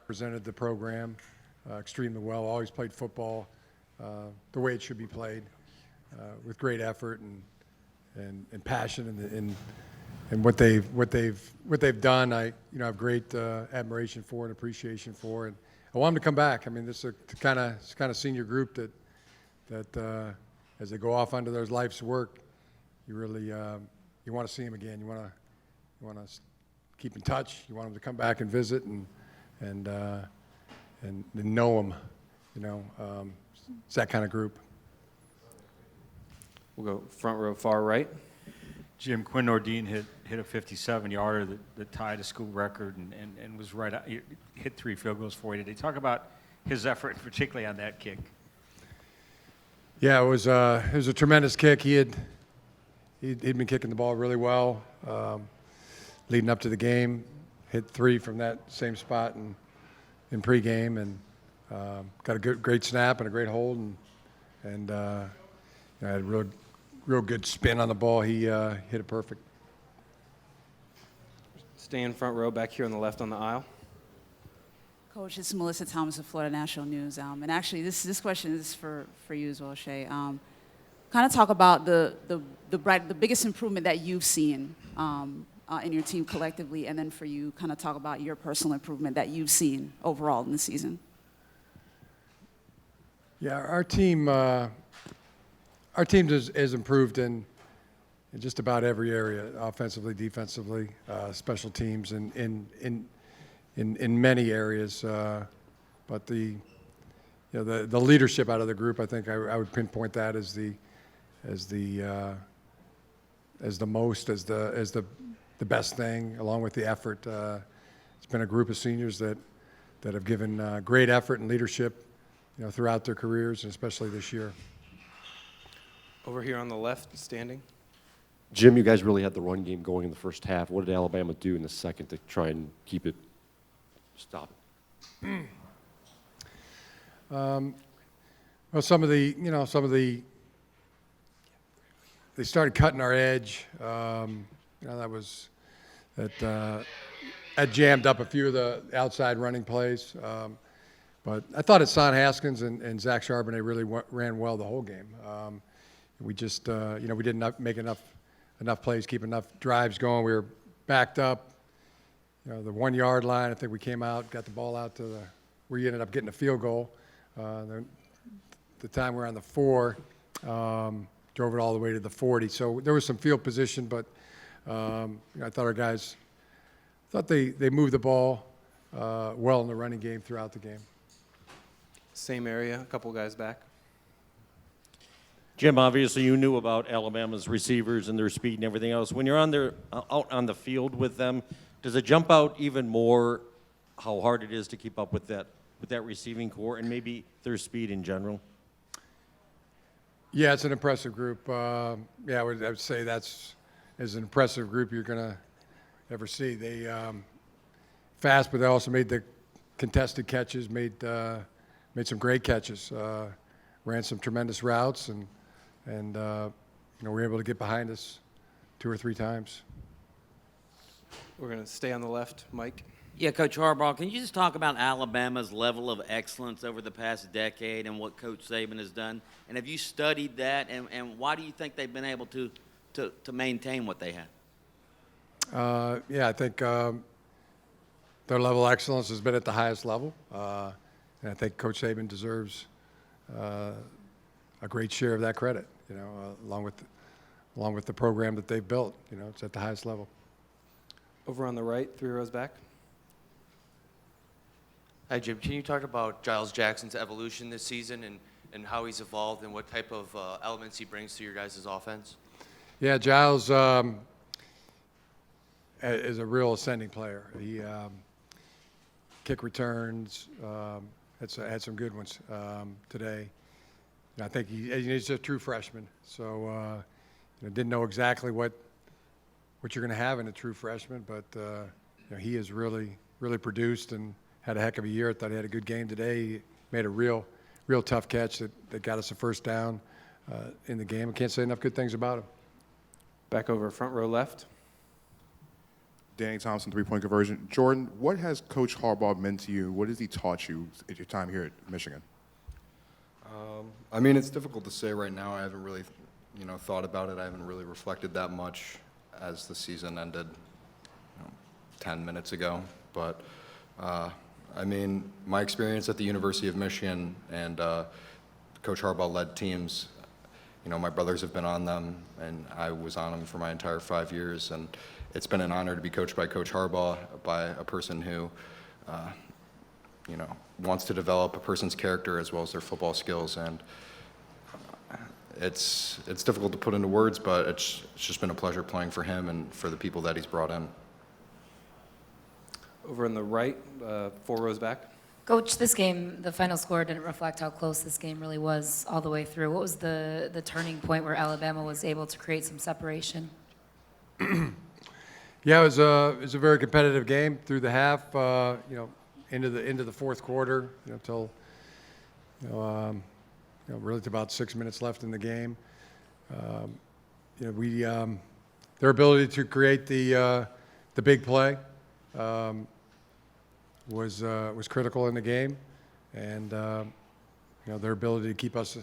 Presented the program extremely well. Always played football the way it should be played, with great effort and passion and what they've done. I have great admiration for and appreciation for, and I want them to come back. I mean, this is a kind of senior group that as they go off onto their life's work, you really you want to see them again. You want to keep in touch. You want them to come back and visit and know them. It's that kind of group. We'll go front row, far right. Jim, Quinn Nordine hit a 57-yarder that tied a school record and was right out, hit 3 field goals for you today. Talk about his effort, particularly on that kick. Yeah, it was a tremendous kick. He'd been kicking the ball really well leading up to the game. Hit 3 from that same spot in pregame, and got a great snap and a great hold, and had a real good spin on the ball. He hit it perfect. Stay in front row back here on the left on the aisle. Coach, it's Melissa Thomas of Florida National News. And actually, this question is for you as well, Shay. Kind of talk about the biggest improvement that you've seen in your team collectively, and then for you, kind of talk about your personal improvement that you've seen overall in the season. Yeah, our team has improved in just about every area, offensively, defensively, special teams, and in many areas. But the leadership out of the group, I think I would pinpoint that as the best thing, along with the effort. It's been a group of seniors that have given great effort and leadership, throughout their careers, and especially this year. Over here on the left, standing. Jim, you guys really had the run game going in the first half. What did Alabama do in the second to try and stop it? Well, they started cutting our edge. That jammed up a few of the outside running plays. But I thought Hassan Haskins and Zach Charbonnet really ran well the whole game. We just, we didn't make enough plays, keep enough drives going. We were backed up, the 1 yard line. I think we came out, got the ball out to where you ended up getting a field goal. The time we were on the 4, drove it all the way to the 40. So there was some field position, but I thought our guys, they moved the ball well in the running game throughout the game. Same area, a couple guys back. Jim, obviously you knew about Alabama's receivers and their speed and everything else. When you're out on the field with them, does it jump out even more how hard it is to keep up with that receiving core and maybe their speed in general? Yeah, it's an impressive group. I would say that's as an impressive group you're going to ever see. They fast, but they also made the contested catches, made some great catches, ran some tremendous routes, and were able to get behind us 2 or 3 times. We're going to stay on the left. Mike? Yeah, Coach Harbaugh, can you just talk about Alabama's level of excellence over the past decade and what Coach Saban has done? And have you studied that, and why do you think they've been able to maintain what they have? I think their level of excellence has been at the highest level. And I think Coach Saban deserves a great share of that credit, along with the program that they've built. It's at the highest level. Over on the right, 3 rows back. Hi, Jim. Can you talk about Giles Jackson's evolution this season and how he's evolved and what type of elements he brings to your guys' offense? Yeah, Giles is a real ascending player. He kick returns, had some good ones today. And I think he's a true freshman, so didn't know exactly what you're going to have in a true freshman, but he has really produced and had a heck of a year. I thought he had a good game today. He made a real tough catch that got us a first down in the game. I can't say enough good things about him. Back over front row left. Danny Thompson, three-point conversion. Jordan, what has Coach Harbaugh meant to you? What has he taught you at your time here at Michigan? I mean, it's difficult to say right now. I haven't really, thought about it. I haven't really reflected that much as the season ended 10 minutes ago. But, I mean, my experience at the University of Michigan and Coach Harbaugh led teams, my brothers have been on them, and I was on them for my entire 5 years. And it's been an honor to be coached by Coach Harbaugh, by a person who, wants to develop a person's character as well as their football skills. And it's difficult to put into words, but it's just been a pleasure playing for him and for the people that he's brought in. Over on the right, 4 rows back. Coach, this game, the final score didn't reflect how close this game really was all the way through. What was the turning point where Alabama was able to create some separation? Yeah, it was a very competitive game through the half. Into the fourth quarter. Till really to about 6 minutes left in the game. Their ability to create the big play was critical in the game, and their ability to keep us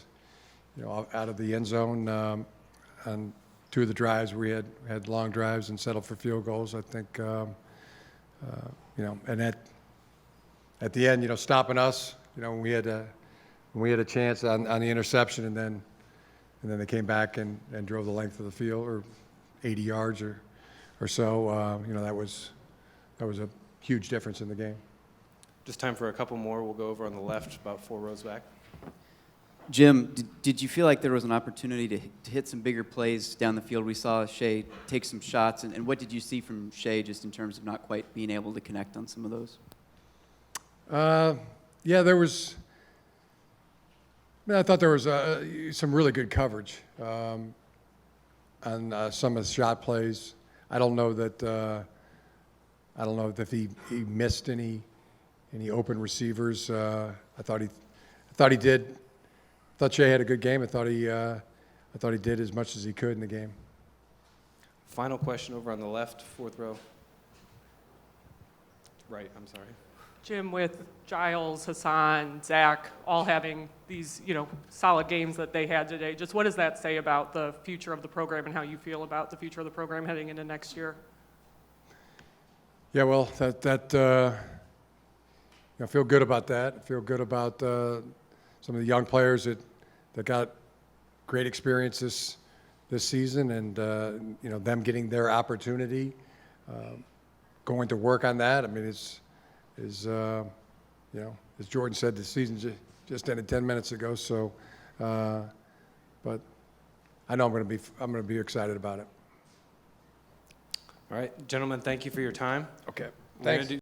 out of the end zone on 2 of the drives. We had long drives and settled for field goals. I think and at the end, stopping us, when we had a chance on the interception, and then they came back and drove the length of the field, or 80 yards or so. That was a huge difference in the game. Just time for a couple more. We'll go over on the left, about 4 rows back. Jim, did you feel like there was an opportunity to hit some bigger plays down the field? We saw Shea take some shots, and what did you see from Shea just in terms of not quite being able to connect on some of those? Yeah, there was. I thought there was some really good coverage on some of the shot plays. I don't know that he missed any open receivers. I thought he did. I thought Shea had a good game. I thought he did as much as he could in the game. Final question over on the left, 4th row. Right, I'm sorry. Jim, with Giles, Hassan, Zach, all having these, solid games that they had today, just what does that say about the future of the program and how you feel about the future of the program heading into next year? Yeah, well, I feel good about that. I feel good about some of the young players that got great experience this season, and them getting their opportunity, going to work on that. I mean, as Jordan said, the season just ended 10 minutes ago. So, but I know I'm going to be excited about it. All right, gentlemen, thank you for your time. Okay, We're gonna thanks. do-